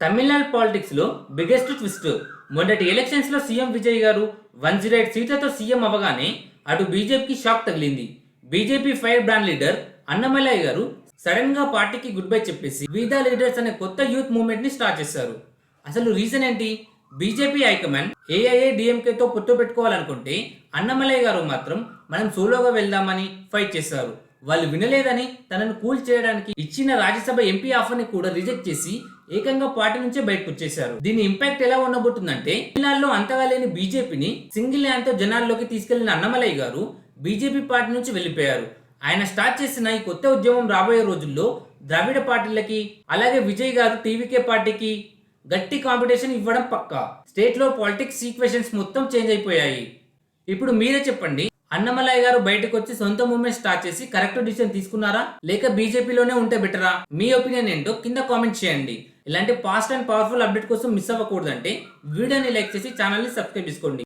Tamil Nadu politics లో biggest twist. మొన్నటి elections లో సీఎం విజయ్ గారు 108 సీట్లతో సీఎం అవగానే అటు బీజేపీకి షాక్ తగిలింది. BJP fire brand leader Annamalai గారు సడన్ గా పార్టీకి గుడ్ బై చెప్పేసి వీదా లీడర్స్ అనే కొత్త యూత్ మూవ్మెంట్ ని స్టార్ట్ చేశారు. అసలు రీజన్ ఏంటి? బీజేపీ హైకమాండ్ ఏఐఏడిఎంకేతో పొత్తు పెట్టుకోవాలనుకుంటే అన్నమలై గారు మాత్రం మనం సోలోగా వెళ్దామని ఫైట్ చేశారు. వాళ్ళు వినలేదని తనను కూల్ చేయడానికి ఇచ్చిన రాజ్యసభ ఎంపీ ఆఫర్ ని కూడా రిజెక్ట్ చేసి ఏకంగా పార్టీ నుంచే బయటకు వచ్చేశారు. దీని ఇంపాక్ట్ ఎలా ఉండబోతుందంటే, తమిళనాడులో అంతగా లేని బీజేపీని సింగిల్ హ్యాండ్ తో జనాల్లోకి తీసుకెళ్లిన అన్నమలై గారు బీజేపీ పార్టీ నుంచి వెళ్లిపోయారు. ఆయన స్టార్ట్ చేసిన ఈ కొత్త ఉద్యమం రాబోయే రోజుల్లో ద్రావిడ పార్టీలకి, అలాగే విజయ్ గారు టీవీకే పార్టీకి గట్టి కాంపిటీషన్ ఇవ్వడం పక్కా. స్టేట్ లో పాలిటిక్స్ ఈక్వేషన్స్ మొత్తం చేంజ్ అయిపోయాయి. ఇప్పుడు మీరే చెప్పండి, అన్నమలై గారు బయటకు వచ్చి సొంత మూవ్మెంట్ స్టార్ట్ చేసి కరెక్ట్ డిసిజన్ తీసుకున్నారా, లేక బీజేపీలోనే ఉంటే బెటరా? మీ ఒపీనియన్ ఏంటో కింద కామెంట్ చేయండి. ఇలాంటి ఫాస్ట్ అండ్ పవర్ఫుల్ అప్డేట్ కోసం మిస్ అవ్వకూడదంటే వీడియోని లైక్ చేసి ఛానల్ని సబ్స్క్రైబ్ చేసుకోండి.